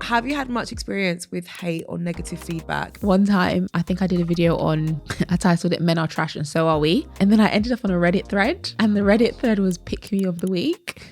Have you had much experience with hate or negative feedback? One time, I think I did a video on, I titled it Men Are Trash and So Are We. And then I ended up on a Reddit thread, and the Reddit thread was Pick Me of the Week.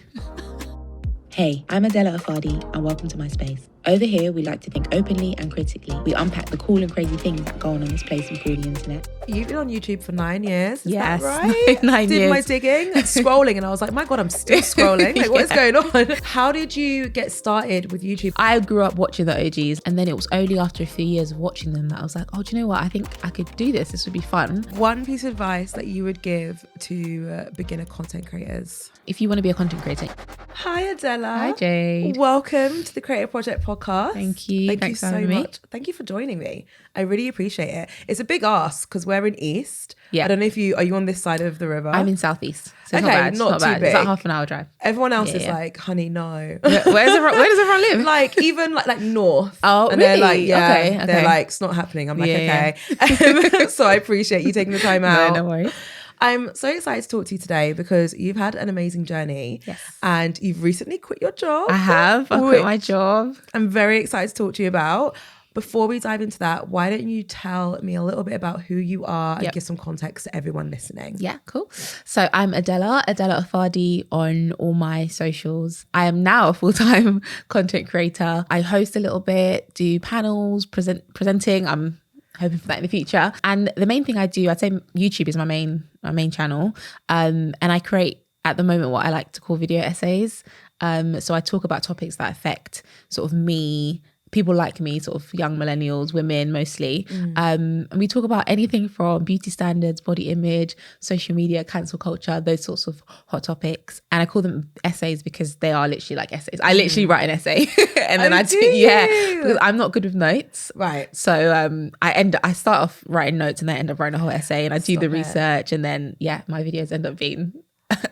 Hey, I'm Adella Afadi and welcome to my space. Over here, we like to think openly and critically. We unpack the cool and crazy things that go on this place we call the internet. You've been on YouTube for 9 years, is Yes, that right? 9 Did years. my digging, scrolling, and I was like, my God, I'm still scrolling. Like, what is going on? How did you get started with YouTube? I grew up watching the OGs, and then it was only after a few years of watching them that I was like, oh, do you know what? I think I could do this. This would be fun. One piece of advice that you would give to beginner content creators? If you want to be a content creator. Hi, Adella. Hi, Jade. Welcome to the Creative Project podcast. Thank you. Thank Thanks you for so having me. much. Thank you for joining me. I really appreciate it. It's a big ask because we're in East. Yeah. I don't know if are you on this side of the river? I'm in Southeast. So it's Okay, not bad. It's not not too bad. big. It's like half an hour drive. Everyone else Yeah, is yeah. like, honey, no. Where does everyone live? Like even like north. Oh, and they're like, really? yeah, Okay, they're okay. like, it's not happening. I'm like, Yeah, okay. So I appreciate you taking the time out. No worries. I'm so excited to talk to you today because you've had an amazing journey. Yes. And you've recently quit your job. I have. I quit my which job. I'm very excited to talk to you about. Before we dive into that, why don't you tell me a little bit about who you are and Yep. give some context to everyone listening? Yeah, cool. So I'm Adella Afadi on all my socials. I am now a full-time content creator. I host a little bit, do panels, presenting. I'm hoping for that in the future. And the main thing I do, I'd say YouTube is my main channel. And I create at the moment what I like to call video essays. So I talk about topics that affect sort of me, people like me, sort of young millennials, women mostly. And we talk about anything from beauty standards, body image, social media, cancel culture, those sorts of hot topics. And I call them essays because they are literally like essays. I literally write an essay and then Oh, I do do, yeah, you? because I'm not good with notes. Right. So I start off writing notes and then end up writing a whole essay, and I do Stop the it. research, and then my videos end up being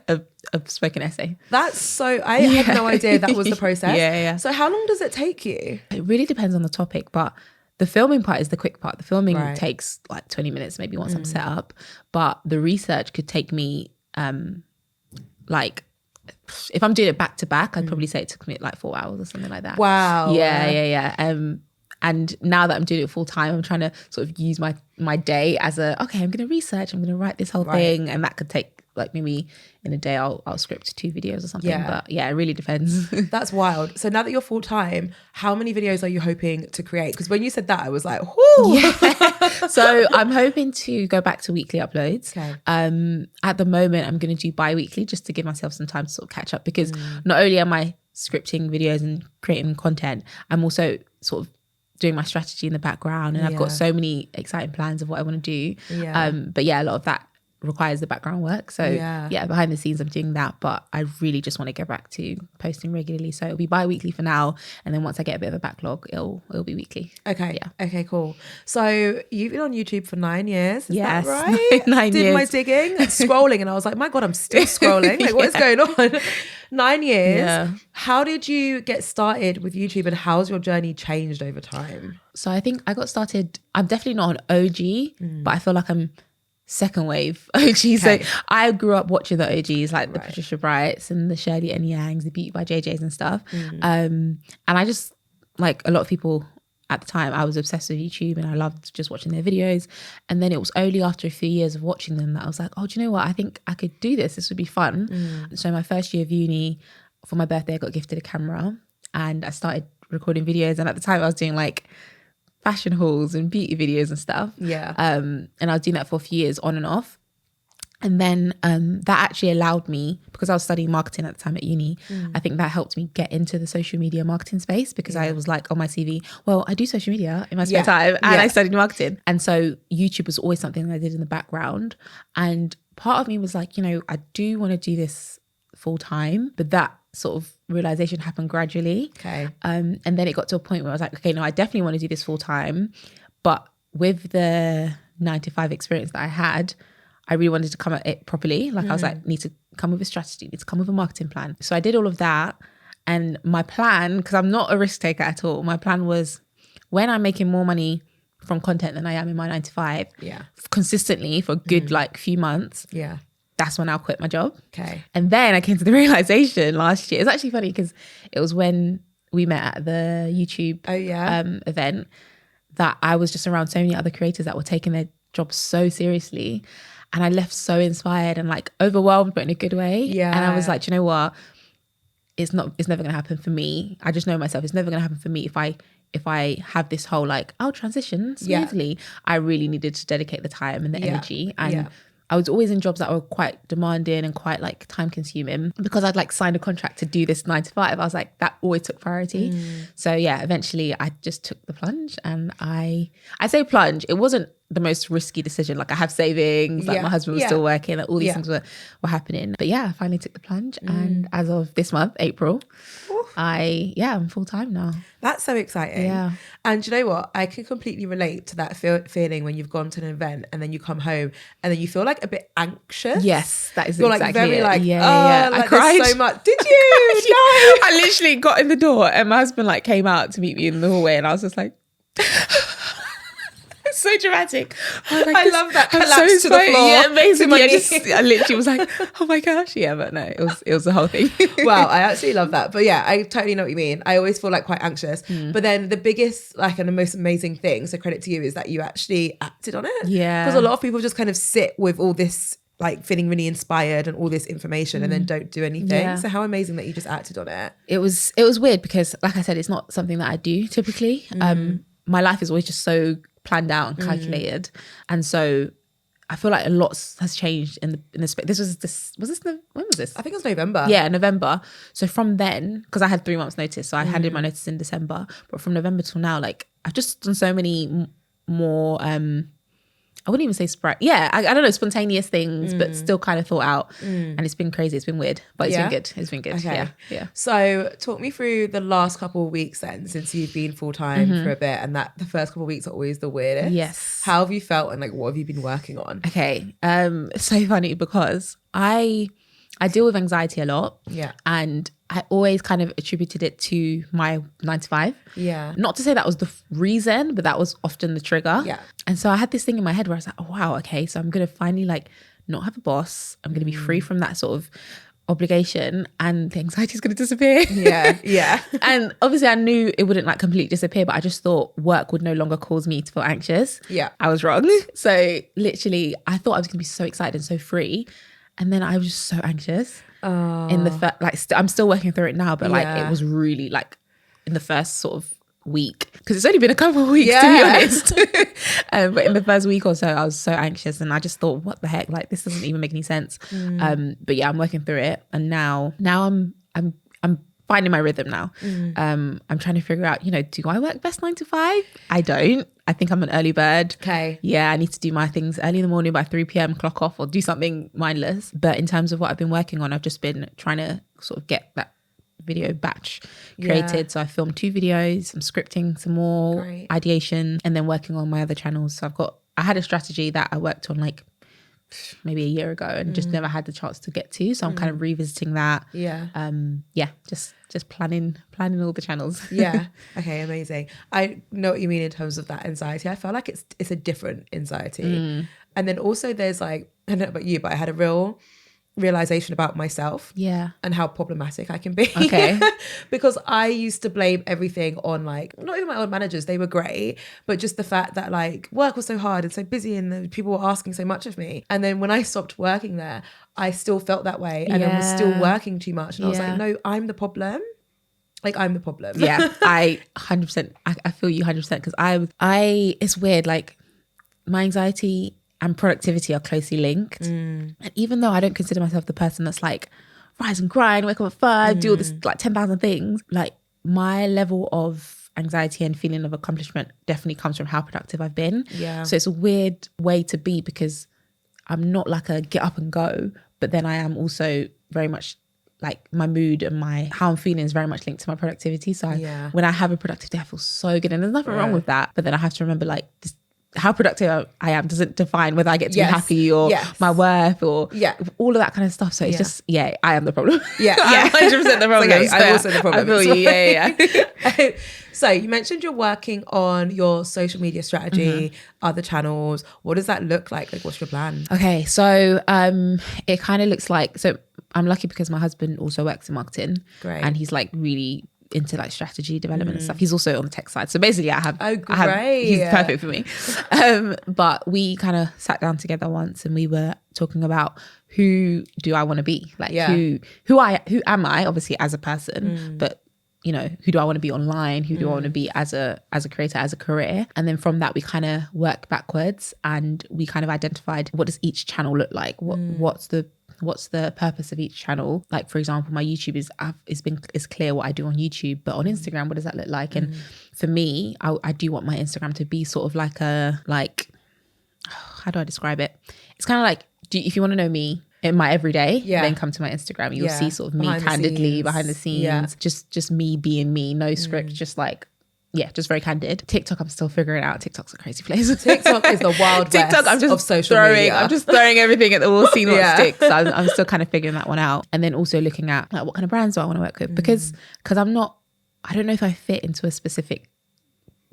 a spoken essay. That's so, I had no idea that was the process. Yeah. So how long does it take you? It really depends on the topic, but the filming part is the quick part. The filming Right. takes like 20 minutes maybe once I'm set up, but the research could take me like, if I'm doing it back to back, I'd probably say it took me like 4 hours or something like that. Wow. Yeah. And now that I'm doing it full time, I'm trying to sort of use my day as I'm going to research, I'm going to write this whole thing, and that could take like maybe in a day I'll script 2 videos or something. Yeah. But yeah, it really depends. That's wild. So now that you're full time, how many videos are you hoping to create? Because when you said that, I was like, whoo. Yeah. So I'm hoping to go back to weekly uploads. Okay. At the moment, I'm going to do bi-weekly just to give myself some time to sort of catch up, because not only am I scripting videos and creating content, I'm also sort of doing my strategy in the background, and I've got so many exciting plans of what I want to do. Yeah. But yeah, a lot of that requires the background work. So yeah, behind the scenes I'm doing that, but I really just want to get back to posting regularly. So it'll be bi-weekly for now, and then once I get a bit of a backlog, it'll be weekly. Okay. Yeah. Okay, cool. So you've been on YouTube for 9 years. Is Yes. that right? 9 Did my years. digging, scrolling, and I was like, my God, I'm still scrolling. Like, what is going on? 9 years. Yeah. How did you get started with YouTube, and how's your journey changed over time? So I think I got started, I'm definitely not an OG, but I feel like I'm second wave OG. Okay. So I grew up watching the OGs, like the Patricia Brights and the Shirley and Yangs, the Beauty by JJs and stuff. And I just, like a lot of people at the time, I was obsessed with YouTube and I loved just watching their videos. And then it was only after a few years of watching them that I was like, oh, do you know what? I think I could do this. This would be fun. So my first year of uni, for my birthday, I got gifted a camera and I started recording videos. And at the time I was doing like fashion hauls and beauty videos and stuff. Yeah. And I was doing that for a few years on and off. And then that actually allowed me, because I was studying marketing at the time at uni, I think that helped me get into the social media marketing space, because I was like on my CV, well, I do social media in my spare time and I studied marketing. And so YouTube was always something that I did in the background. And part of me was like, you know, I do want to do this full time, but that sort of realization happened gradually. Okay. And then it got to a point where I was like, okay, no, I definitely want to do this full time. But with the 9 to 5 experience that I had, I really wanted to come at it properly. Like I was like, need to come with a strategy, need to come with a marketing plan. So I did all of that. And my plan, because I'm not a risk taker at all, my plan was, when I'm making more money from content than I am in my 9 to 5, consistently for a good like few months, that's when I'll quit my job. Okay. And then I came to the realization last year. It's actually funny because it was when we met at the YouTube event, that I was just around so many other creators that were taking their jobs so seriously. And I left so inspired and like overwhelmed, but in a good way. Yeah. And I was like, do you know what? It's never going to happen for me. I just know myself. It's never going to happen for me if I have this whole like, I'll transition smoothly. I really needed to dedicate the time and the energy. And I was always in jobs that were quite demanding and quite like time consuming, because I'd like signed a contract to do this 9 to 5. I was like, that always took priority. So yeah, eventually I just took the plunge. And I say plunge, it wasn't the most risky decision. Like I have savings, like my husband was still working, like all these things were happening. But yeah, I finally took the plunge. And as of this month, April, I'm full time now. That's so exciting. Yeah. And you know what? I can completely relate to that feeling when you've gone to an event and then you come home and then you feel like a bit anxious. Yes, that is You're exactly like very it. like, Like, I I cried so much. Did you? No. I literally got in the door and my husband like came out to meet me in the hallway, and I was just like, it's so dramatic. I love that. I'm Collapse to the floor. Yeah, basically. To I literally was like, oh my gosh. Yeah, but no, it was the whole thing. Wow, I absolutely love that. But yeah, I totally know what you mean. I always feel like quite anxious. But then the biggest like and the most amazing thing, so credit to you, is that you actually acted on it. Yeah. Because a lot of people just kind of sit with all this like feeling really inspired and all this information and then don't do anything. Yeah. So how amazing that you just acted on it. It was weird because like I said, it's not something that I do typically. My life is always just so planned out and calculated. And so I feel like a lot has changed in the space. When was this? I think it was November. Yeah, November. So from then, because I had 3 months notice, so I handed my notice in December. But from November till now, like I've just done so many more, I wouldn't even say I don't know, spontaneous things, but still kind of thought out. And it's been crazy. It's been weird, but it's been good. It's been good. Okay. Yeah. So talk me through the last couple of weeks then, since you've been full time for a bit, and that the first couple of weeks are always the weirdest. Yes. How have you felt and like what have you been working on? Okay. So funny because I deal with anxiety a lot. Yeah. And I always kind of attributed it to my 9 to 5. Yeah. Not to say that was the reason, but that was often the trigger. Yeah. And so I had this thing in my head where I was like, oh, wow, okay, so I'm going to finally like not have a boss. I'm going to be free from that sort of obligation and the anxiety is going to disappear. Yeah. Yeah. And obviously I knew it wouldn't like completely disappear, but I just thought work would no longer cause me to feel anxious. Yeah. I was wrong. So literally I thought I was going to be so excited and so free. And then I was just so anxious. In the I'm still working through it now, but like it was really like in the first sort of week, because it's only been a couple of weeks to be honest. But in the first week or so, I was so anxious, and I just thought, what the heck? Like this doesn't even make any sense. But yeah, I'm working through it, and now I'm finding my rhythm now. I'm trying to figure out, do I work best 9 to 5? I don't. I think I'm an early bird. Okay. Yeah, I need to do my things early in the morning by 3 p.m, clock off or do something mindless. But in terms of what I've been working on, I've just been trying to sort of get that video batch created. So I filmed 2 videos, I'm scripting some more, ideation, and then working on my other channels. So I had a strategy that I worked on like maybe a year ago and just never had the chance to get to. So I'm kind of revisiting that. Yeah. Just planning all the channels. Yeah. Okay, amazing. I know what you mean in terms of that anxiety. I feel like it's a different anxiety. And then also there's like, I don't know about you, but I had a real realization about myself and how problematic I can be. Okay. Because I used to blame everything on like, not even my old managers, they were great, but just the fact that like work was so hard and so busy and the people were asking so much of me. And then when I stopped working there, I still felt that way and I was still working too much. And I was like, no, I'm the problem. Like I'm the problem. Yeah, I 100%, I feel you 100%, because I it's weird, like my anxiety and productivity are closely linked. And even though I don't consider myself the person that's like rise and grind, wake up at 5, do all this like 10,000 things, like my level of anxiety and feeling of accomplishment definitely comes from how productive I've been. Yeah. So it's a weird way to be, because I'm not like a get up and go, but then I am also very much like my mood and how I'm feeling is very much linked to my productivity. So when I have a productive day, I feel so good, and there's nothing wrong with that. But then I have to remember like how productive I am doesn't define whether I get to be happy or my worth or all of that kind of stuff. So it's just, I am the problem. I'm 100% the problem. Okay, I'm also the problem. I feel you. Yeah. So you mentioned you're working on your social media strategy, other channels. What does that look like? Like, what's your plan? Okay, so it kind of looks like, so I'm lucky because my husband also works in marketing. Great. And he's like really into like strategy development and stuff. He's also on the tech side. So basically great. He's perfect for me. But we kind of sat down together once and we were talking about who do I want to be? Like who am I obviously as a person, but you know, who do I want to be online? Who do I want to be as a creator, as a career? And then from that, we kind of work backwards and we kind of identified what does each channel look like? What's the purpose of each channel? Like, for example, my YouTube is clear what I do on YouTube, but on Instagram, what does that look like? And for me, I do want my Instagram to be sort of like how do I describe it? It's kind of like, if you want to know me in my everyday, then come to my Instagram. You'll see sort of me candidly behind the scenes, just me being me, no script, just like, just very candid. TikTok, I'm still figuring out. TikTok's a crazy place. TikTok is the wild west of social media. I'm just throwing everything at the wall, seeing what sticks. So I'm still kind of figuring that one out. And then also looking at like, what kind of brands do I want to work with? Because I don't know if I fit into a specific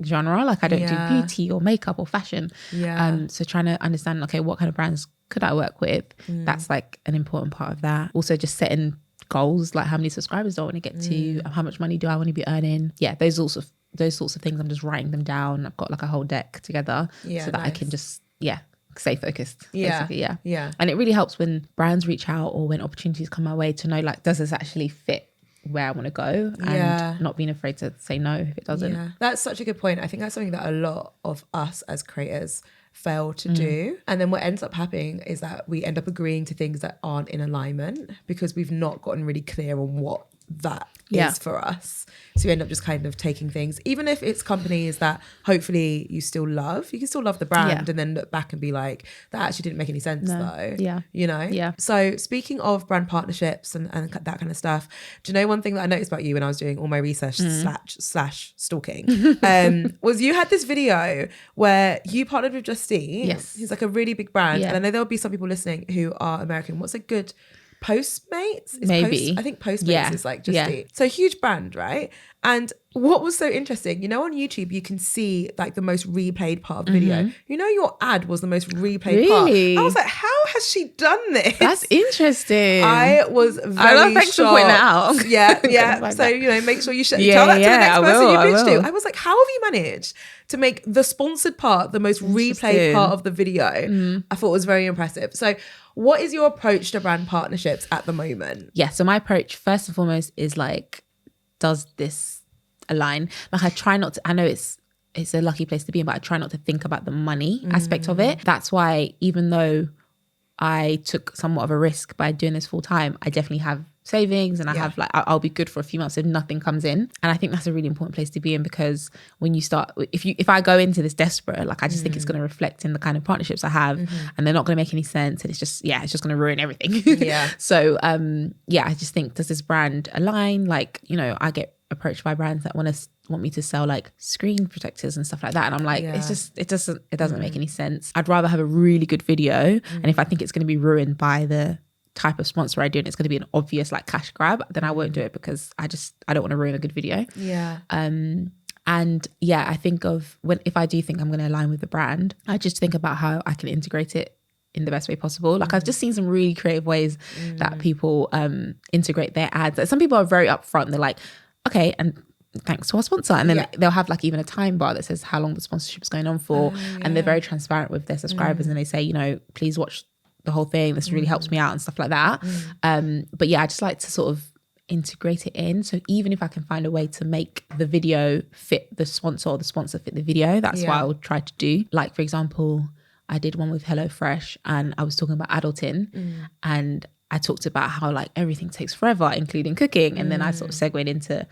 genre. Like I don't do beauty or makeup or fashion. So trying to understand, okay, what kind of brands could I work with? That's like an important part of that. Also just setting goals, like how many subscribers do I want to get to? How much money do I want to be earning? Yeah, those sorts of things. I'm just writing them down. I've got like a whole deck together so that I can just stay focused. Basically. And it really helps when brands reach out or when opportunities come my way to know, like, does this actually fit where I want to go, and not being afraid to say no if it doesn't. That's such a good point. I think that's something that a lot of us as creators fail to do, and then what ends up happening is that we end up agreeing to things that aren't in alignment because we've not gotten really clear on what that is for us. So you end up just kind of taking things, even if it's companies that hopefully you still love, you can still love the brand and then look back and be like, that actually didn't make any sense though. You know? So speaking of brand partnerships and that kind of stuff, do you know one thing that I noticed about you when I was doing all my research slash stalking was you had this video where you partnered with Justine, who's like a really big brand. And I know there'll be some people listening who are American. What's a good Postmates? Maybe. I think Postmates is like just so huge brand, right? And what was so interesting, you know, on YouTube you can see like the most replayed part of the video. You know, your ad was the most replayed part. I was like, how has she done this? That's interesting. I was very thanks shocked. for pointing that out. So you know, make sure you tell that to the next person you pitched to. I was like, how have you managed to make the sponsored part the most replayed part of the video? I thought it was very impressive. So what is your approach to brand partnerships at the moment? So my approach first and foremost is like, does this align? Like I try not to, I know it's a lucky place to be in, but I try not to think about the money aspect of it. That's why even though I took somewhat of a risk by doing this full time, I definitely have savings and I have like, I'll be good for a few months if nothing comes in. And I think that's a really important place to be in, because when you start, if I go into this desperate, like I just think it's going to reflect in the kind of partnerships I have and they're not going to make any sense. And it's just going to ruin everything. So I just think, does this brand align? Like, you know, I get approached by brands that want me to sell like screen protectors and stuff like that, and I'm like, it doesn't make any sense. I'd rather have a really good video, and if I think it's going to be ruined by the type of sponsor I do and it's going to be an obvious like cash grab, then I won't do it, because I don't want to ruin a good video. I think of if I do think I'm going to align with the brand, I just think about how I can integrate it in the best way possible. Like I've just seen some really creative ways that people integrate their ads. Like, some people are very upfront. They're like, okay, and thanks to our sponsor, and then they'll have like even a time bar that says how long the sponsorship is going on for, and they're very transparent with their subscribers, and they say, you know, please watch the whole thing, this really helps me out and stuff like that. But I just like to sort of integrate it in, so even if I can find a way to make the video fit the sponsor or the sponsor fit the video, that's what I would try to do. Like, for example, I did one with HelloFresh and I was talking about adulting, and I talked about how like everything takes forever, including cooking. And then I sort of segued into,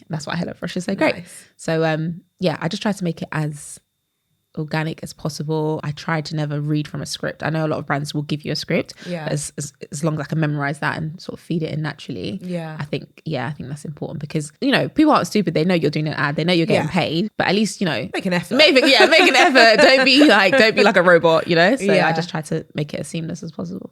that's why HelloFresh is so great. Nice. So I just try to make it as organic as possible. I try to never read from a script. I know a lot of brands will give you a script, as long as I can memorize that and sort of feed it in naturally. I think that's important, because, you know, people aren't stupid. They know you're doing an ad, they know you're getting paid, but at least, you know, make an effort. Make an effort. Don't be like a robot, you know. So I just try to make it as seamless as possible.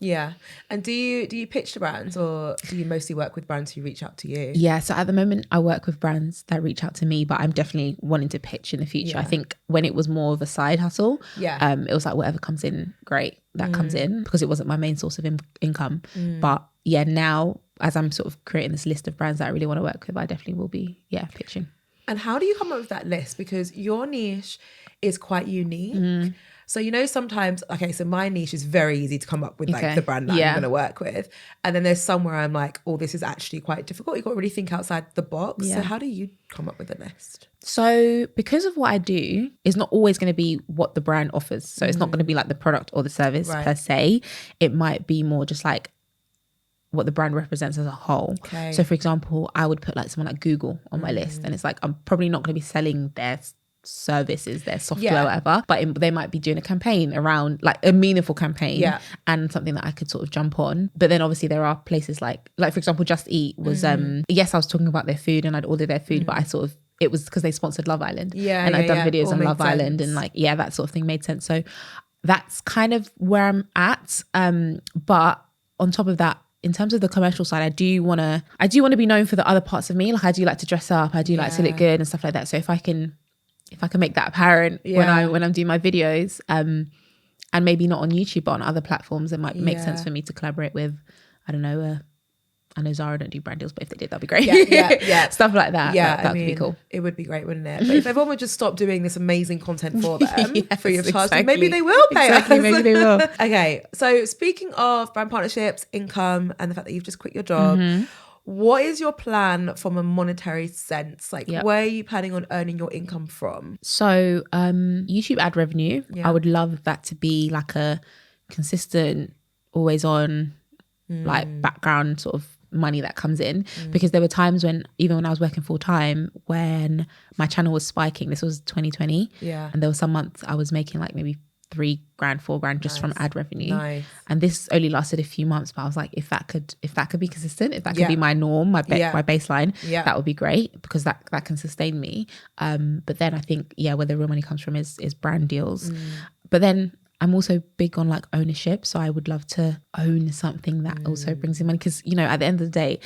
And do you pitch to brands, or do you mostly work with brands who reach out to you? So at the moment I work with brands that reach out to me, but I'm definitely wanting to pitch in the future. I think when it was more of a side hustle, it was like whatever comes in, great, that comes in, because it wasn't my main source of income. But now as I'm sort of creating this list of brands that I really want to work with, I definitely will be, pitching. And how do you come up with that list? Because your niche is quite unique. So, sometimes, okay, so my niche is very easy to come up with like the brand that I'm going to work with. And then there's somewhere I'm like, oh, this is actually quite difficult. You've got to really think outside the box. Yeah. So how do you come up with a list? So because of what I do, it's not always going to be what the brand offers. So it's not going to be like the product or the service per se. It might be more just like what the brand represents as a whole. Okay. So for example, I would put like someone like Google on my list, and it's like, I'm probably not going to be selling their services, their software, whatever, but they might be doing a campaign around, like a meaningful campaign, and something that I could sort of jump on. But then obviously there are places like for example, Just Eat was yes, I was talking about their food and I'd order their food, but I sort of, it was because they sponsored Love Island, and I'd done videos on Love Island, and like that sort of thing made sense. So that's kind of where I'm at. But on top of that, in terms of the commercial side, I do want to be known for the other parts of me. Like I do like to dress up, I do like to look good and stuff like that. So if I can make that apparent when I'm doing my videos, and maybe not on YouTube but on other platforms, it might make sense for me to collaborate with, I don't know, I know Zara don't do brand deals, but if they did, that'd be great. Stuff like that. That'd be cool. It would be great, wouldn't it? But if everyone would just stop doing this amazing content for them, free of charge, exactly. maybe they will pay us. Maybe they will. Okay, so speaking of brand partnerships, income, and the fact that you've just quit your job, what is your plan from a monetary sense? Like, where are you planning on earning your income from? So YouTube ad revenue, I would love that to be like a consistent, always on, like background sort of money that comes in, because there were times when, even when I was working full time, when my channel was spiking. This was 2020, and there were some months I was making like maybe $3,000, $4,000 just from ad revenue. And this only lasted a few months, but I was like, if that could be consistent, if that could be my norm, my baseline, that would be great, because that can sustain me. But then I think where the real money comes from is brand deals. But then I'm also big on like ownership, so I would love to own something that also brings in money, because at the end of the day,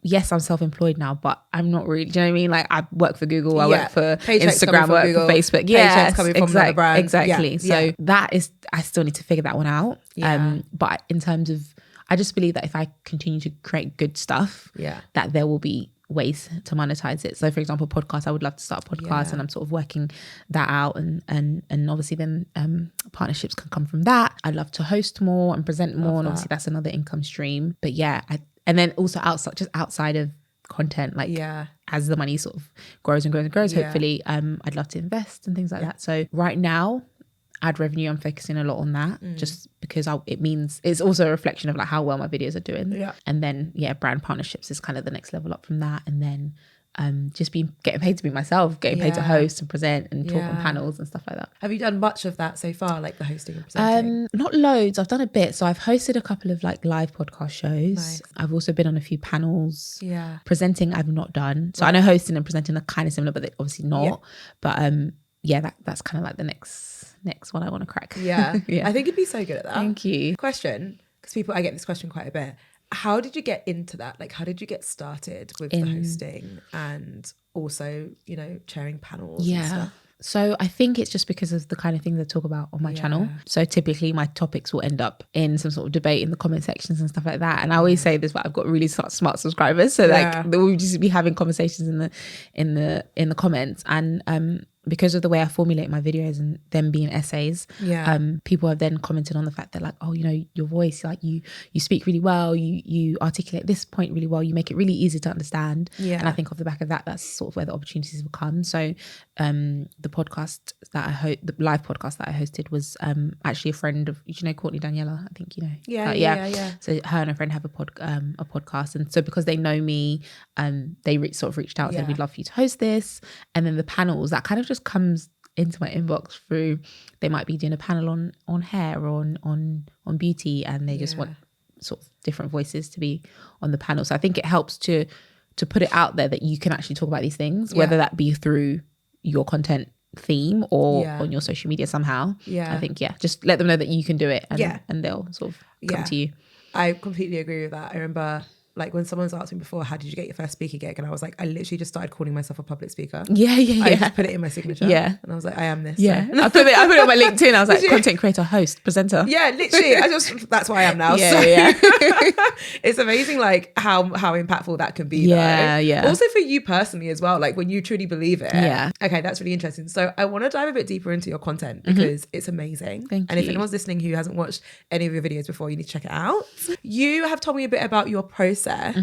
yes, I'm self-employed now, but I'm not really, do you know what I mean? Like I work for Google, I work for Instagram, I work Google, for Facebook. Paychecks coming from another brand. Exactly. So that is, I still need to figure that one out. But in terms of, I just believe that if I continue to create good stuff, that there will be ways to monetize it. So for example, podcasts, I would love to start a podcast, and I'm sort of working that out, and obviously then partnerships can come from that. I'd love to host more and present more, and obviously that's another income stream. But and then also outside of content, like as the money sort of grows and grows and grows, hopefully I'd love to invest and things like that. So right now, ad revenue, I'm focusing a lot on that, just because it means it's also a reflection of like how well my videos are doing. And then brand partnerships is kind of the next level up from that, and then just getting paid to be myself, getting paid to host and present and talk on panels and stuff like that. Have you done much of that so far, like the hosting and presenting? Not loads. I've done a bit. So I've hosted a couple of like live podcast shows. I've also been on a few panels. Presenting I've not done. So I know hosting and presenting are kind of similar, but they're obviously not. But that's kind of like the next one I want to crack. I think you'd be so good at that. Thank you. Question, because I get this question quite a bit. How did you get into that? Like, how did you get started with the hosting and also, chairing panels and stuff? So I think it's just because of the kind of things I talk about on my channel. So typically my topics will end up in some sort of debate in the comment sections and stuff like that. And I always say this, but I've got really smart subscribers. So like we'll just be having conversations in the comments. And because of the way I formulate my videos and them being essays, people have then commented on the fact that like, oh, your voice, like you speak really well, you articulate this point really well, you make it really easy to understand. And I think off the back of that, that's sort of where the opportunities will come. So the podcast that the live podcast that I hosted was actually a friend of, Courtney Daniela, I think yeah. So her and a friend have a podcast, and so because they know me, they sort of reached out and said, we'd love for you to host this. And then the panels, that kind of just comes into my inbox through, they might be doing a panel on hair or on beauty, and they just want sort of different voices to be on the panel. So I think it helps to put it out there that you can actually talk about these things, whether that be through your content theme or on your social media somehow. I think just let them know that you can do it, and they'll sort of come to you. I completely agree with that. I remember like when someone's asked me before, how did you get your first speaking gig? And I was like, I literally just started calling myself a public speaker. I just put it in my signature. Yeah. And I was like, I am this. Yeah. So. I put it on my LinkedIn. I was like, content creator, host, presenter. Yeah, literally. That's what I am now. Yeah, so it's amazing like how impactful that can be. Yeah, though. yeah. Also for you personally as well, like when you truly believe it. Yeah. Okay, that's really interesting. So I want to dive a bit deeper into your content because it's amazing. Thank and if you. anyone's listening who hasn't watched any of your videos before, you need to check it out. You have told me a bit about your process.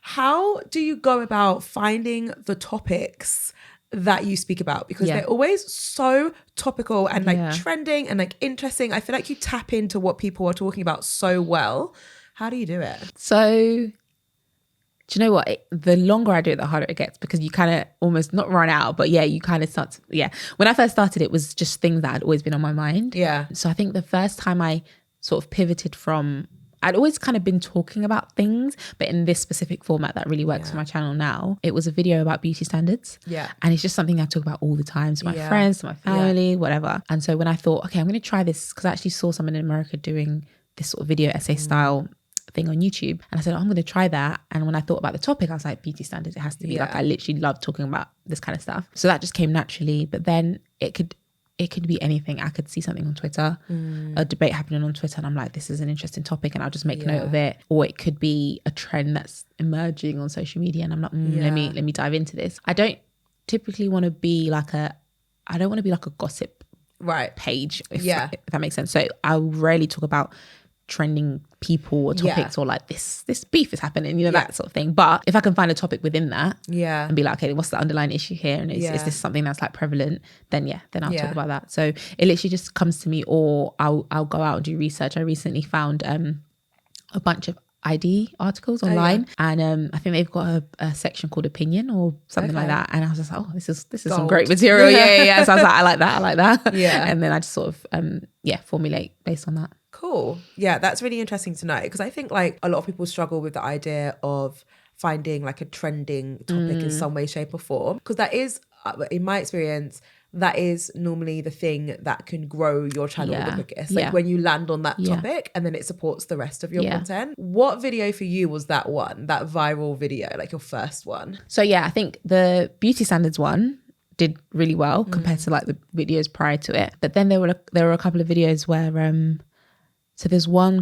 How do you go about finding the topics that you speak about? Because they're always so topical and like trending and like interesting. I feel like you tap into what people are talking about so well. How do you do it? So, do you know what? The longer I do it, the harder it gets, because you kind of almost not run out, but you kind of start to, When I first started, it was just things that had always been on my mind. Yeah. So I think the first time I sort of pivoted from, I'd always kind of been talking about things, but in this specific format that really works for my channel now, it was a video about beauty standards. Yeah. And it's just something I talk about all the time to my friends, to my family, whatever. And so when I thought, okay, I'm going to try this, because I actually saw someone in America doing this sort of video essay style thing on YouTube, and I said, I'm going to try that. And when I thought about the topic, I was like, beauty standards, it has to be like, I literally love talking about this kind of stuff. So that just came naturally. But then it could be anything. I could see something on Twitter, a debate happening on Twitter, and I'm like, this is an interesting topic, and I'll just make note of it. Or it could be a trend that's emerging on social media, and I'm like, let me dive into this. I don't typically want to be like a gossip page, if that makes sense. So I rarely talk about trending people or topics or like this beef is happening, that sort of thing. But if I can find a topic within that and be like, okay, what's the underlying issue here, and is this something that's like prevalent, then I'll talk about that. So it literally just comes to me, or I'll go out and do research. I recently found a bunch of ID articles online, and I think they've got a section called opinion or something like that, and I was just like, oh, this is some great material. So I was like, I like that. And then I just sort of formulate based on that. Cool. Yeah, that's really interesting to know, because I think like a lot of people struggle with the idea of finding like a trending topic in some way, shape or form, because that is, in my experience, that is normally the thing that can grow your channel the quickest. Like when you land on that topic and then it supports the rest of your content. What video for you was that viral video, like your first one? So I think the beauty standards one did really well compared to like the videos prior to it. But then there were a couple of videos where so there's one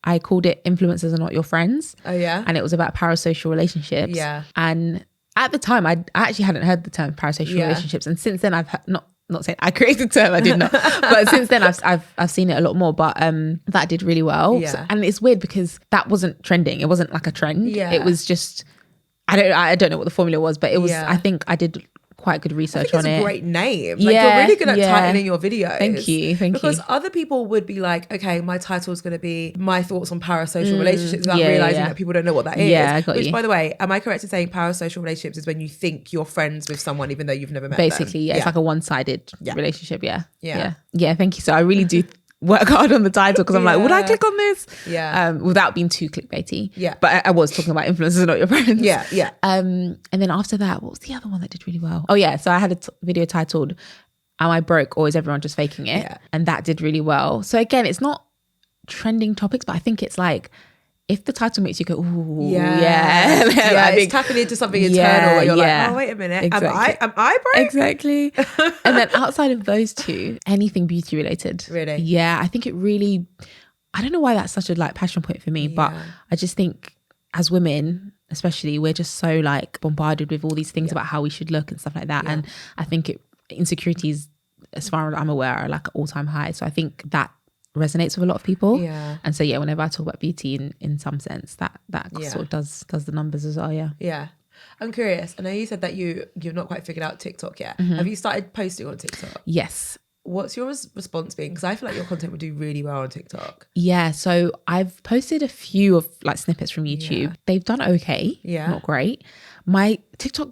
I called it Influencers Are Not Your Friends. Oh yeah. And it was about parasocial relationships. Yeah. And at the time I actually hadn't heard the term parasocial relationships. And since then I've not saying I created the term, I did not. But since then I've seen it a lot more. But that did really well. Yeah. So, and it's weird because that wasn't trending. It wasn't like a trend. Yeah. It was just, I don't know what the formula was, but it was, I think I did quite good research on it. It's a great name. Like you're really good at titling your videos. Thank you. Because other people would be like, okay, my title is going to be my thoughts on parasocial relationships, without realizing that people don't know what that is. Yeah, I got Which, you. by the way, am I correct in saying parasocial relationships is when you think you're friends with someone even though you've never met them? Basically, it's like a one-sided relationship. Yeah. Thank you. So I really do work hard on the title, because I'm like, would I click on this? Without being too clickbaity. But I was talking about influencers are not your friends. And then after that, what was the other one that did really well? Oh yeah, so I had a video titled "Am I Broke or Is Everyone Just Faking It?" And that did really well. So again, it's not trending topics, but I think it's like, if the title makes you go, ooh, it's tapping into something internal where you're like, oh, wait a minute, exactly. am I broke? Exactly. And then outside of those two, anything beauty related. Really? Yeah, I think it really, I don't know why that's such a like passion point for me, but I just think as women, especially, we're just so like bombarded with all these things about how we should look and stuff like that. And I think insecurities, as far as I'm aware, are like all-time high. So I think that resonates with a lot of people. And so whenever I talk about beauty in some sense, that sort of does the numbers as well. I'm curious. I know you said that you've not quite figured out TikTok yet. Have you started posting on TikTok? Yes. What's your response been? Because I feel like your content would do really well on TikTok. Yeah, so I've posted a few of like snippets from YouTube. They've done okay, not great. My TikTok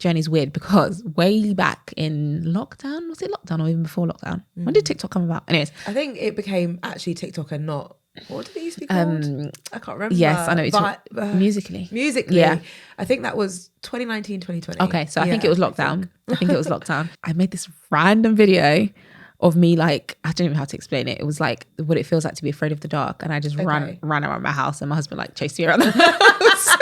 journey is weird because way back in lockdown, was it lockdown or even before lockdown? When did TikTok come about? Anyways, I think it became actually TikTok and not, what did it used to be called? I can't remember. Yes, I know. Musically. Yeah. I think that was 2019, 2020. Okay, so I think it was lockdown. I think it was lockdown. I made this random video of me, like, I don't even know how to explain it. It was like what it feels like to be afraid of the dark. And I just ran around my house, and my husband like chased me around the house.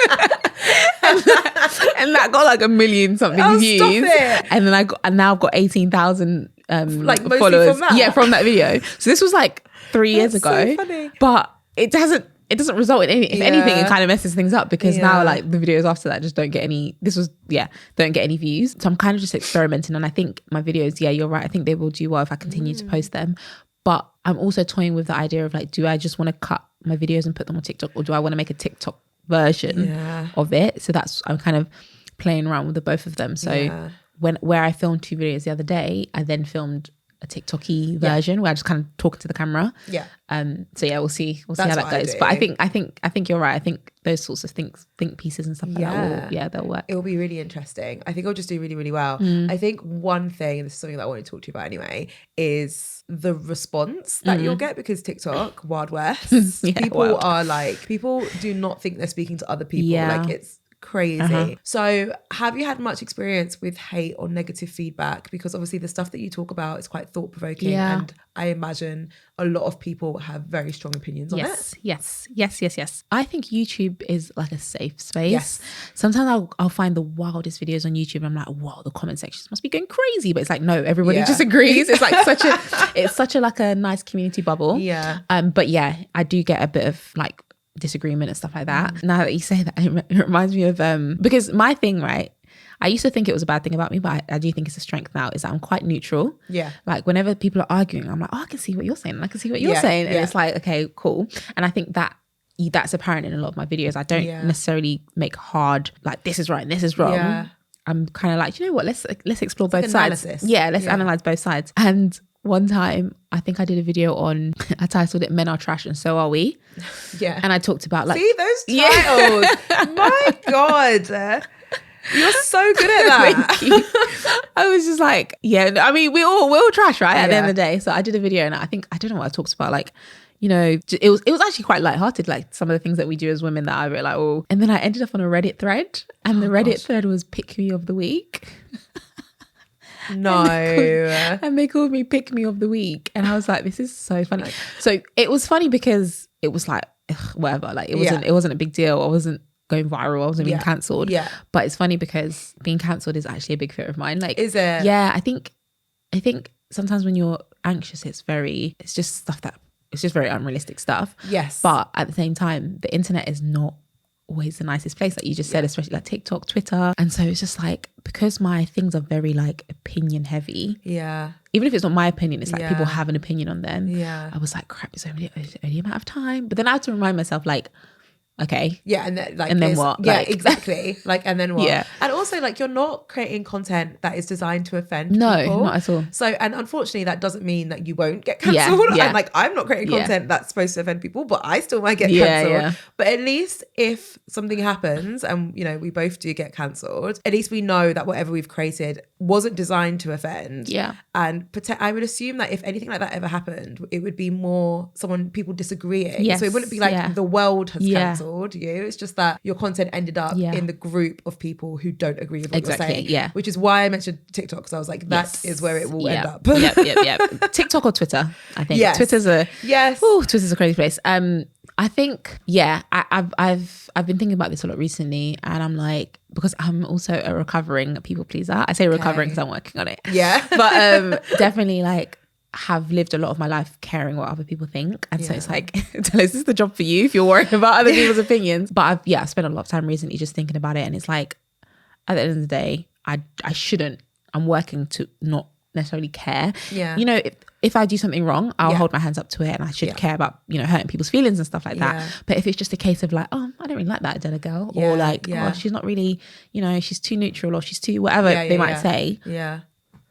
and that got like 1 million something views. Stop it. And then now I've got 18,000 like followers. from that? Yeah, from that video. So this was like 3 years ago. So funny. But it doesn't result in anything. If anything, it kind of messes things up, because now like the videos after that just don't get any don't get any views. So I'm kind of just experimenting, and I think my videos, you're right, I think they will do well if I continue to post them. But I'm also toying with the idea of like, do I just want to cut my videos and put them on TikTok, or do I want to make a TikTok version of it? So I'm kind of playing around with the both of them. So where I filmed 2 videos the other day, I then filmed a TikTok-y version where I just kind of talk to the camera. Yeah. So we'll see how that goes. But I think you're right. I think those sorts of think pieces and stuff like that they'll work. It will be really interesting. I think it'll just do really, really well. I think one thing, and this is something that I want to talk to you about anyway, is the response that you'll get, because TikTok, Wild West, people do not think they're speaking to other people. Like, it's crazy. So have you had much experience with hate or negative feedback? Because obviously the stuff that you talk about is quite thought-provoking, and I imagine a lot of people have very strong opinions on it. Yes. I think YouTube is like a safe space. Sometimes I'll find the wildest videos on YouTube, and I'm like, wow, the comment sections must be going crazy, but it's like, no, everybody disagrees. It's like such a like a nice community bubble. But I do get a bit of like disagreement and stuff like that. Now that you say that, it reminds me of because my thing, right, I used to think it was a bad thing about me, but I do think it's a strength now, is that I'm quite neutral. Like whenever people are arguing, I'm like, oh, I can see what you're saying, and I can see what you're saying, and it's like, okay, cool. And I think that's apparent in a lot of my videos. I don't necessarily make hard like, this is right and this is wrong. I'm kind of like, you know what, let's explore both sides. Let's analyze both sides. And one time, I think I did a video on, I titled it "Men Are Trash and So Are We." And I talked about like, see those titles. My God. You're so good at that. Thank you. I was just like, I mean, we're all trash, right? At the end of the day. So I did a video, and I don't know what I talked about, like, you know, it was actually quite lighthearted, like some of the things that we do as women that I were like, oh. And then I ended up on a Reddit thread, and the Reddit thread was "Pick Me of the Week." No. And they called me "Pick Me of the Week," and I was like, this is so funny. So it was funny because it was like, whatever, like it wasn't a big deal. I wasn't going viral, I wasn't being cancelled. But it's funny because being cancelled is actually a big fear of mine. Like, is it? Yeah, I think sometimes when you're anxious, it's just stuff that, it's just very unrealistic stuff. But at the same time, the internet is not always the nicest place, like you just said, especially like TikTok, Twitter. And so it's just like, because my things are very like opinion heavy, even if it's not my opinion, it's like people have an opinion on them. I was like, crap, it's only a amount of time. But then I have to remind myself, like, okay, and then what? Exactly. Like, and then what? And also, like, you're not creating content that is designed to offend people. Not at all. So, and unfortunately, that doesn't mean that you won't get cancelled. And like, I'm not creating content that's supposed to offend people, but I still might get cancelled. But at least if something happens, and you know, we both do get cancelled, at least we know that whatever we've created wasn't designed to offend. And I would assume that if anything like that ever happened, it would be more people disagreeing. So it wouldn't be like the world has cancelled you. It's just that your content ended up in the group of people who don't agree with what you're saying. Which is why I mentioned TikTok, because I was like, that is where it will end up. TikTok or Twitter, I think. Twitter's a crazy place. I think I've been thinking about this a lot recently, and I'm like, because I'm also a recovering people pleaser. I say recovering because I'm working on it. But definitely like have lived a lot of my life caring what other people think, and so it's like, this is the job for you if you're worrying about other people's opinions. But I've spent a lot of time recently just thinking about it, and it's like, at the end of the day, I shouldn't. I'm working to not necessarily care. You know, if I do something wrong, I'll hold my hands up to it, and I should care about, you know, hurting people's feelings and stuff like that. But if it's just a case of like, oh, I don't really like that Adella girl, or like, oh, she's not really, you know, she's too neutral, or she's too whatever they might say.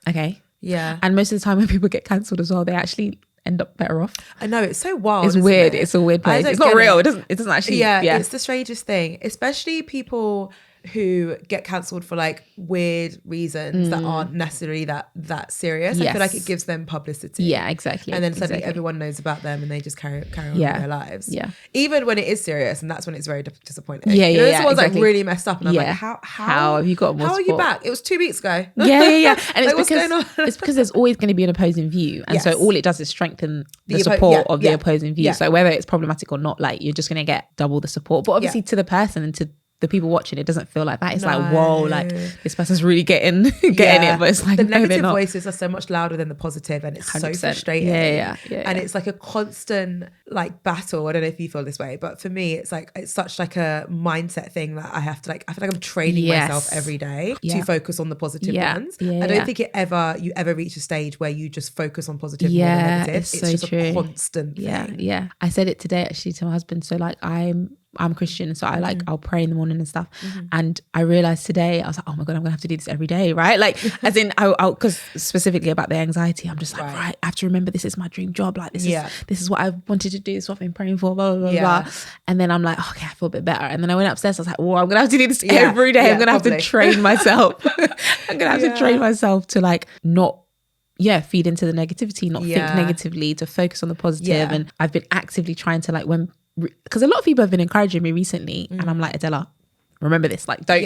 Okay. And most of the time when people get cancelled as well, they actually end up better off. I know, it's so wild. It's weird. It's a weird place. It's not real. It doesn't actually. It's the strangest thing, especially people who get cancelled for like weird reasons that aren't necessarily that serious. I Yes. feel like it gives them publicity. Yeah, exactly. And then suddenly Exactly. everyone knows about them and they just carry on Yeah. with their lives. Yeah. Even when it is serious, and that's when it's very disappointing. Yeah, You know, yeah, this yeah, one's exactly. like really messed up, and I'm Yeah. like, How have you got more How are you support? back? It was 2 weeks ago. Yeah. And Like, it's what's because going on? it's because there's always going to be an opposing view, and so Yes. all it does is strengthen the The support of the yeah. opposing view. Yeah. So whether it's problematic or not, like you're just going to get double the support. But obviously, to the person and to the people watching, it doesn't feel like that. It's like, whoa, like this person's really getting it, but it's like the no, they're negative not. voices are so much louder than the positive, and it's so 100%. frustrating. Yeah. And it's like a constant like battle. I don't know if you feel this way, but for me, it's like it's such like a mindset thing that I feel like I'm training myself every day to focus on the positive ones. I don't think you ever reach a stage where you just focus on positive more than negative. It's so just true. a constant thing. Yeah. I said it today actually to my husband. So like I'm Christian, so I like I'll pray in the morning and stuff. And I realized today I was like, oh my god, I'm gonna have to do this every day, right? Like as in I'll because specifically about the anxiety, I'm just like, right, I have to remember this is my dream job. Like this is what I wanted to do. This is what I've been praying for. Blah blah blah. And then I'm like, okay, I feel a bit better. And then I went upstairs. I was like, well, I'm gonna have to do this every day. I'm gonna have to train myself. I'm gonna have to train myself to like not feed into the negativity, not think negatively, to focus on the positive. And I've been actively trying to like because a lot of people have been encouraging me recently, and I'm like, Adella, remember this, like don't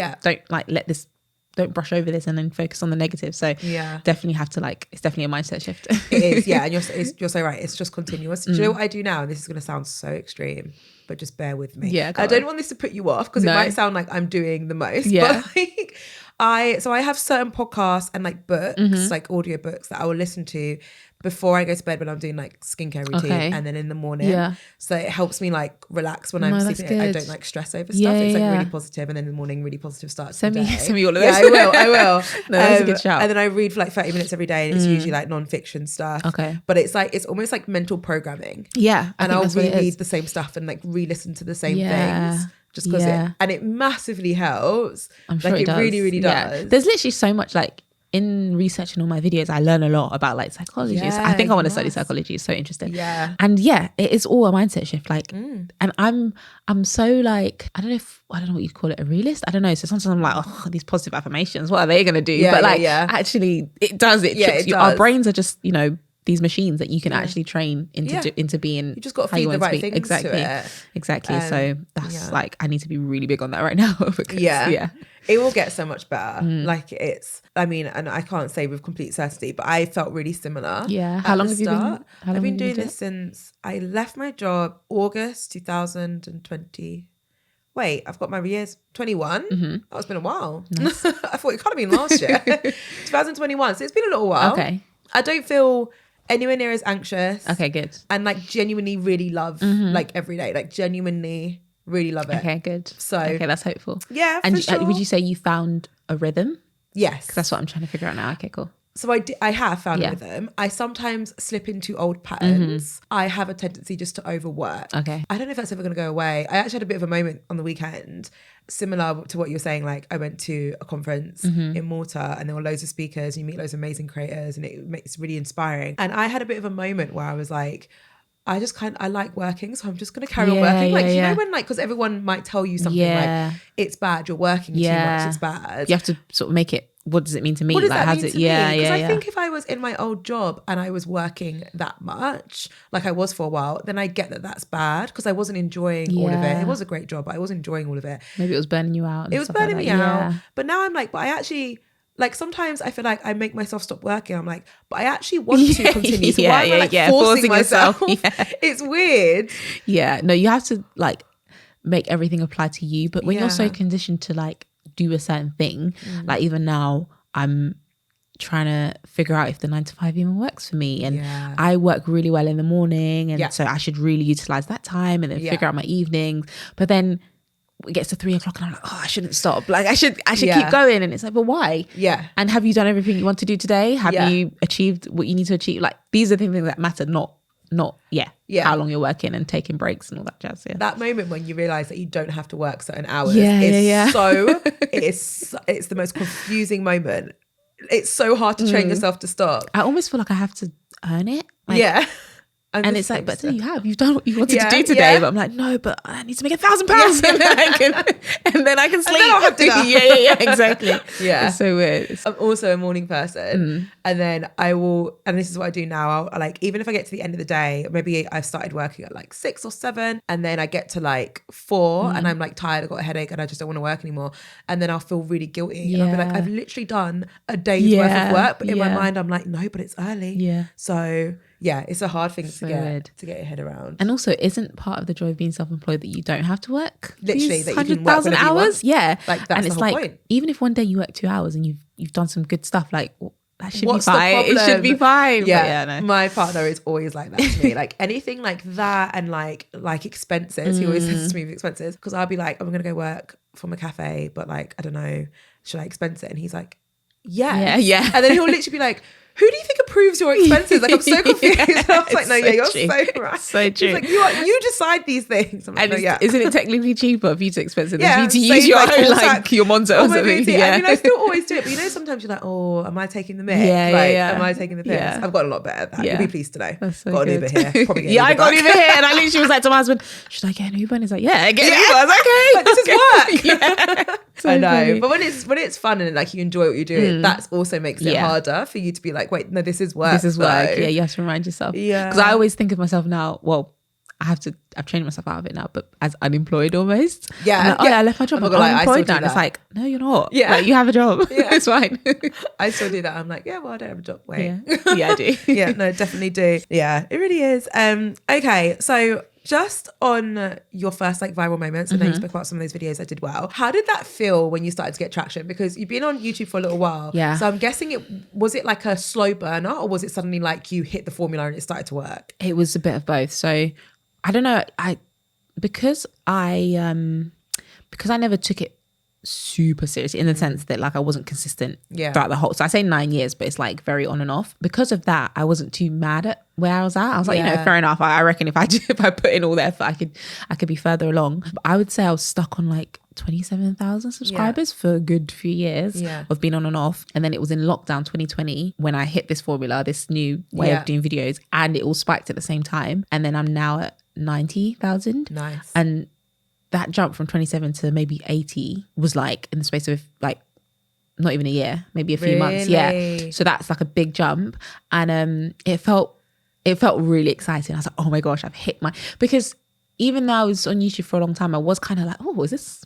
like let this, don't brush over this and then focus on the negative. So definitely have to like, it's definitely a mindset shift. It is, and you're so right, it's just continuous. Do you know what I do now? And this is going to sound so extreme, but just bear with me. I don't want this to put you off because it might sound like I'm doing the most, but like I have certain podcasts and like books, like audio books that I will listen to before I go to bed when I'm doing like skincare routine, and then in the morning. So it helps me like relax when I'm sleeping. I don't like stress over stuff. It's like really positive, and then in the morning, really positive starts. Send me all of those. Yeah, I will. No, that's a good shout. And then I read for like 30 minutes every day, and it's usually like non-fiction stuff. But it's like it's almost like mental programming. And I'll reread the same stuff and like re-listen to the same things. Just because it massively helps. I'm sure it does. really, really does. There's literally so much like in researching all my videos, I learn a lot about like psychology. So I think I want to study psychology. It's so interesting. And it is all a mindset shift. Like, and I'm so like, I don't know what you'd call it, a realist. I don't know. So sometimes I'm like, oh, these positive affirmations, what are they going to do? But like, actually, it does. It tricks you. Our brains are just, these machines that you can actually train into being. You just got to feed the right things to it. Exactly. So that's like, I need to be really big on that right now. Because, it will get so much better. Like and I can't say with complete certainty, but I felt really similar. How long have you been? I've been doing this since I left my job August 2020. Wait, I've got my years 21. Oh, it's been a while. Nice. I thought it could have been last year. 2021. So it's been a little while. Okay. I don't feel anywhere near as anxious. Okay, good. And like genuinely really love like every day. Like genuinely really love it. Okay, good. So okay, that's hopeful. Yeah, and for sure. Would you say you found a rhythm? Yes. Because that's what I'm trying to figure out now. Okay, cool. So I have found a rhythm. I sometimes slip into old patterns. I have a tendency just to overwork. Okay. I don't know if that's ever going to go away. I actually had a bit of a moment on the weekend, similar to what you're saying. Like I went to a conference in Malta, and there were loads of speakers. You meet loads of amazing creators, and it's really inspiring. And I had a bit of a moment where I was like, I like working, so I'm just going to carry on working. Like, you know, when like, because everyone might tell you something like, it's bad, you're working too much, it's bad. You have to sort of make it, what does it mean to me? What does like, that mean to me? Because I think if I was in my old job and I was working that much, like I was for a while, then I get that that's bad because I wasn't enjoying all of it. It was a great job, but I wasn't enjoying all of it. Maybe it was burning you out. It was burning me out. But now I'm like, but I actually... Like sometimes I feel like I make myself stop working. I'm like, but I actually want to continue. So why am I like forcing myself? It's weird. Yeah. No, you have to like make everything apply to you. But when you're so conditioned to like do a certain thing, like even now I'm trying to figure out if the 9 to 5 even works for me. And I work really well in the morning. And so I should really utilize that time and then figure out my evenings. But then it gets to 3 o'clock and I'm like, oh, I shouldn't stop. Like I should keep going. And it's like, but why? Yeah. And have you done everything you want to do today? Have you achieved what you need to achieve? Like these are the things that matter, not how long you're working and taking breaks and all that jazz. That moment when you realize that you don't have to work certain hours is so it's the most confusing moment. It's so hard to train yourself to stop. I almost feel like I have to earn it. Like, And it's like, but you have, you've done what you wanted to do today. But I'm like, no, but I need to make £1,000 and then I can sleep. I'll have dinner. yeah, exactly. Yeah. It's so weird. I'm also a morning person. And then I will, and this is what I do now. I'll like, even if I get to the end of the day, maybe I've started working at like 6 or 7 and then I get to like 4 and I'm like tired, I've got a headache and I just don't want to work anymore. And then I'll feel really guilty. And I'll be like, I've literally done a day's worth of work. But in my mind, I'm like, no, but it's early. Yeah. So yeah, it's a hard thing to weird. get your head around. And also, isn't part of the joy of being self-employed that you don't have to work? Literally, that you can work 100,000 whenever you hours? want. Yeah. Like, that's and it's the whole like, point. even if one day you work 2 hours and you've done some good stuff, like, that should What's be the fine. It problem? should be fine. Yeah, no. my partner is always like that to me. Like anything like that and like expenses. He always says to me with expenses because I'll be like, I'm gonna go work from a cafe, but like I don't know, should I expense it? And he's like, yeah. And then he'll literally be like, who do you think approves your expenses? Like I'm so confused. And I was like, no, you're true. so right. So true. He's like, you decide these things. I'm like, And no, isn't it technically cheaper for you to expense it than Yeah, for you to same use your like own, all like time. your Monzo or my something? beauty. Yeah. I mean, I still always do it, but you know, sometimes you're like, oh, am I taking the mick? Am I taking the piss? Yeah. I've gotten a lot better at that. Yeah. You'll be pleased to know. That's so got good. an Uber here. Probably get an Yeah, I Uber got an back. Uber here, and I literally was like to my husband, should I get an Uber? And he's like, yeah, get an Uber. I was like, okay. Like, this is work. So I know, funny. but when it's fun and like you enjoy what you do, that also makes it harder for you to be like, wait, no, this is work. This is work. though. Yeah, you have to remind yourself. Yeah. Because I always think of myself now, well, I've trained myself out of it now, but as unemployed almost. Yeah. I'm like, oh yeah, I left my job. I'm I'm not gonna lie, I still unemployed do now. And it's that. like, no, you're not. Yeah. Like, you have a job. Yeah. It's fine. I still do that. I'm like, yeah, well, I don't have a job. Wait. Yeah, I do. Yeah, no, definitely do. Yeah, it really is. Okay, so just on your first like viral moments, and then you spoke about some of those videos that did well. How did that feel when you started to get traction? Because you've been on YouTube for a little while. Yeah. So I'm guessing was it like a slow burner, or was it suddenly like you hit the formula and it started to work? It was a bit of both. So I don't know. Because I never took it super seriously in the sense that like I wasn't consistent throughout the whole, so I say 9 years, but it's like very on and off. Because of that, I wasn't too mad at where I was at. I was like, you know, fair enough. I reckon if I put in all the effort, I could be further along. But I would say I was stuck on like 27,000 subscribers for a good few years of being on and off. And then it was in lockdown 2020 when I hit this formula, this new way of doing videos, and it all spiked at the same time. And then I'm now at 90,000. Nice. And that jump from 27 to maybe 80 was like in the space of like not even a year, maybe a few months. Yeah. So that's like a big jump. And it felt really exciting. I was like, oh my gosh, I've hit because even though I was on YouTube for a long time, I was kind of like, oh, is this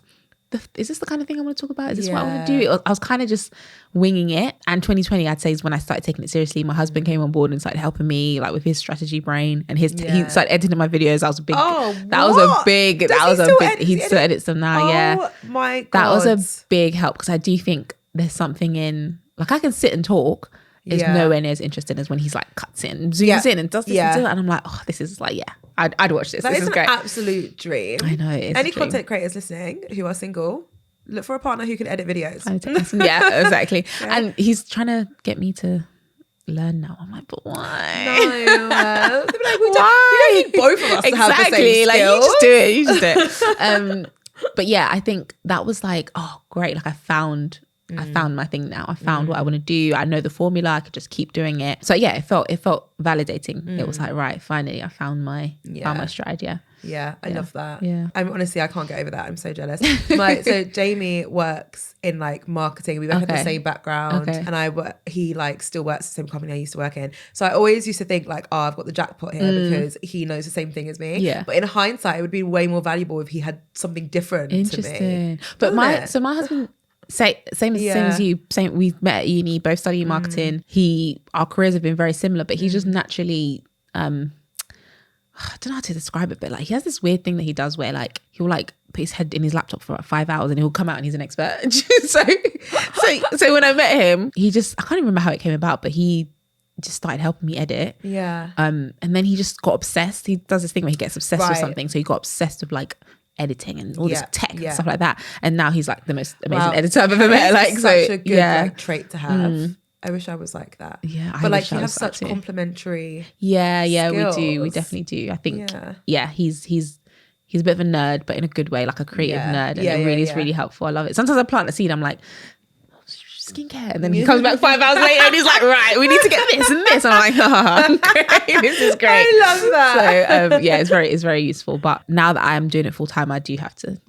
the kind of thing I want to talk about? Is this what I want to do? I was kind of just winging it. And 2020, I'd say, is when I started taking it seriously. My husband came on board and started helping me like with his strategy brain, and he started editing my videos. That was a big. He still edits them now. Oh my God. That was a big help, because I do think there's something in, like, I can sit and talk. Is nowhere near as interesting as when he's like cuts in, zooms in, and does this and does that. And I'm like, oh, this is like, I'd watch this. This is great. An absolute dream. I know. It is Any content creators listening who are single, look for a partner who can edit videos. Yeah, exactly. And he's trying to get me to learn now. I'm like, but why? No. They'll be like, you don't need both of us to have the same skills. Like, you just do it. But yeah, I think that was like, oh, great. Like I found my thing now. I found what I want to do. I know the formula. I could just keep doing it. So yeah, it felt validating. It was like, right, finally I found my strategy. Yeah, I love that. Yeah. I'm honestly, I can't get over that. I'm so jealous. So Jamie works in like marketing. We both have the same background, and he like still works at the same company I used to work in. So I always used to think like, oh, I've got the jackpot here because he knows the same thing as me. Yeah. But in hindsight, it would be way more valuable if he had something different to me. But my husband, same as you. We met at uni, both studying marketing. Our careers have been very similar, but he just naturally I don't know how to describe it, but like he has this weird thing that he does where like he'll like put his head in his laptop for like 5 hours and he'll come out and he's an expert. so when I met him, I can't even remember how it came about, but he just started helping me edit. Yeah. And then he just got obsessed. He does this thing where he gets obsessed with something. So he got obsessed with like editing and all this tech and stuff like that. And now he's like the most amazing editor I've ever met. Like, such a good like, trait to have. I wish I was like that. Yeah, but like you have such complementary. Yeah, skills. we do. We definitely do. I think. Yeah, he's a bit of a nerd, but in a good way, like a creative nerd, and it really is really helpful. I love it. Sometimes I plant a seed. I'm like, skincare. And then he comes back 5 hours later and he's like, right, we need to get this and this. And I'm like, oh, great. This is great. I love that. So yeah, it's very useful. But now that I am doing it full time, I do have to,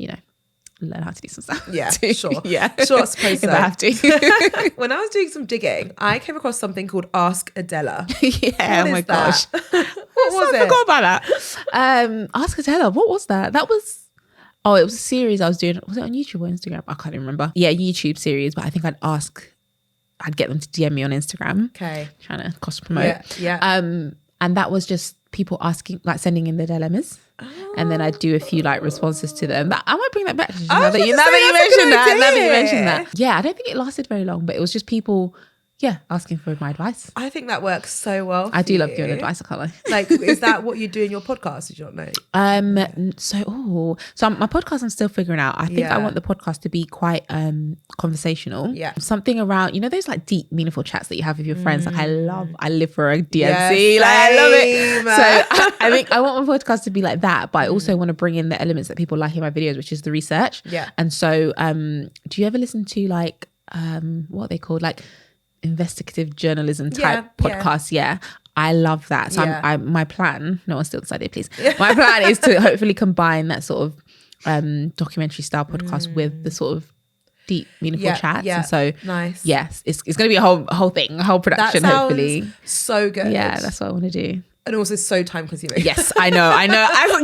learn how to do some stuff. Yeah, too. sure. Yeah. Sure, I suppose If so. I have to. When I was doing some digging, I came across something called Ask Adella. Yeah, What oh my is that? gosh. What was I it? forgot about that. Ask Adella, what was that? It was a series I was doing. Was it on YouTube or Instagram? I can't even remember. Yeah, YouTube series, but I think I'd get them to DM me on Instagram. Okay. Trying to cross promote. Yeah. And that was just people asking, like sending in their dilemmas. And then I do a few like responses to them. I might bring that back. Now that you mentioned that. Yeah, I don't think it lasted very long, but it was just people, asking for my advice. I think that works so well. I do love you. giving advice, I can't lie. Like, is that what you do in your podcast? Did you not know? So my podcast I'm still figuring out. I think I want the podcast to be quite conversational. Yeah. Something around, those like deep, meaningful chats that you have with your friends. Like I live for a DMC. Yes, like I love same. it. So I think I want my podcast to be like that, but I also want to bring in the elements that people like in my videos, which is the research. Yeah. And so do you ever listen to like what are they called? Like investigative journalism type podcasts? Yeah. I love that. So my plan, no one's still decided, please. My plan is to hopefully combine that sort of documentary style podcast with the sort of deep, meaningful chats. Yeah. And so nice. Yes, it's going to be a whole thing, a whole production, that sounds hopefully. So good. Yeah, that's what I want to do. And also so time consuming. Yes, I know.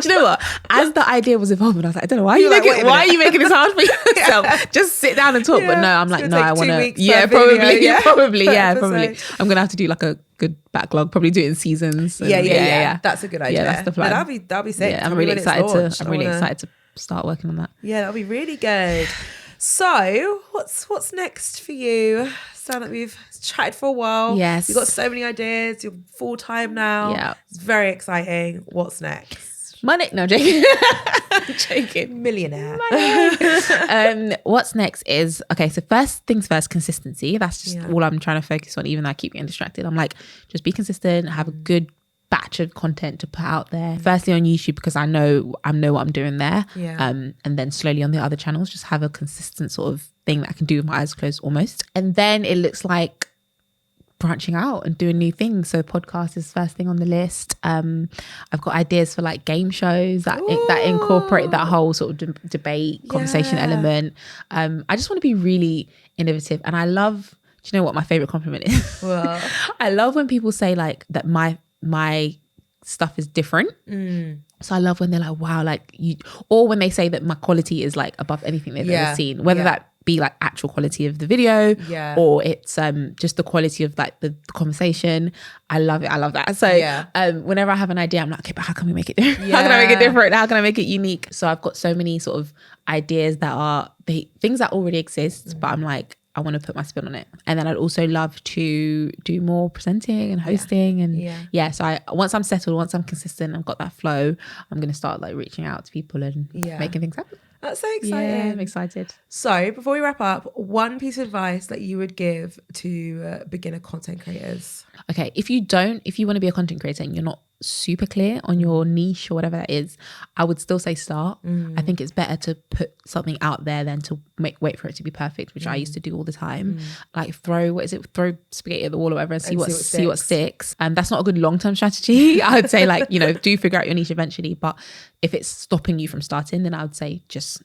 Do you know what? As the idea was evolving, I was like, I don't know, why are you making this hard for yourself? Just sit down and talk. But no, I'm like, no, I want to. Yeah, probably. I'm gonna have to do like a good backlog. Probably do it in seasons. Yeah. That's a good idea. Yeah, that's the plan. That'll be sick. Yeah, I'm really excited to start working on that. Yeah, that'll be really good. So, what's next for you? Sound like we've chatted for a while. Yes. You've got so many ideas. You're full time now. Yeah. It's very exciting. What's next? Money. No, I'm joking. I'm joking. Millionaire. What's next is, okay, so first things first, consistency. That's just all I'm trying to focus on, even though I keep getting distracted. I'm like, just be consistent, have a good batch of content to put out there. Firstly on YouTube, because I know what I'm doing there. Yeah. And then slowly on the other channels, just have a consistent sort of thing that I can do with my eyes closed almost. And then it looks like branching out and doing new things. So podcast is first thing on the list. I've got ideas for like game shows that incorporate that whole sort of debate conversation element. I just want to be really innovative, and I love, do you know what my favorite compliment is? Well. I love when people say like that my stuff is different. So I love when they're like, wow, like you, or when they say that my quality is like above anything they've ever seen, whether that be like actual quality of the video or it's just the quality of like the conversation. I love it. I love that. So whenever I have an idea, I'm like, okay, but how can we make it different? How can I make it different? How can I make it unique? So I've got so many sort of ideas that are things that already exist, but I'm like, I want to put my spin on it. And then I'd also love to do more presenting and hosting. And so once I'm settled, once I'm consistent, I've got that flow, I'm going to start like reaching out to people and making things happen. That's so exciting. Yeah, I'm excited. So before we wrap up, one piece of advice that you would give to beginner content creators. Okay, if you want to be a content creator and you're not super clear on your niche or whatever that is, I would still say start. I think it's better to put something out there than to wait for it to be perfect, which I used to do all the time. Like throw spaghetti at the wall or whatever and see what sticks. That's not a good long-term strategy. I would say like, do figure out your niche eventually, but if it's stopping you from starting, then I would say just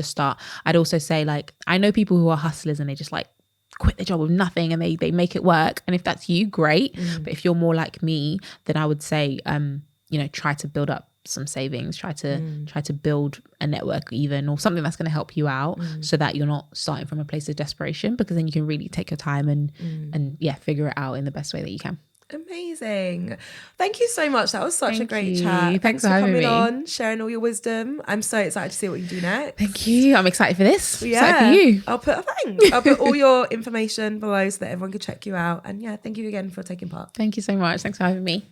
start. I'd also say like, I know people who are hustlers and they just like quit their job with nothing and they make it work. And if that's you, great. But if you're more like me, then I would say, try to build up some savings, try to build a network even, or something that's going to help you out so that you're not starting from a place of desperation, because then you can really take your time and figure it out in the best way that you can. Amazing. Thank you so much. That was such a great chat. Thanks for coming having me on, sharing all your wisdom. I'm so excited to see what you do next. Thank you. I'm excited for this. Yeah. Excited for you. I'll put all your information below so that everyone can check you out. And thank you again for taking part. Thank you so much. Thanks for having me.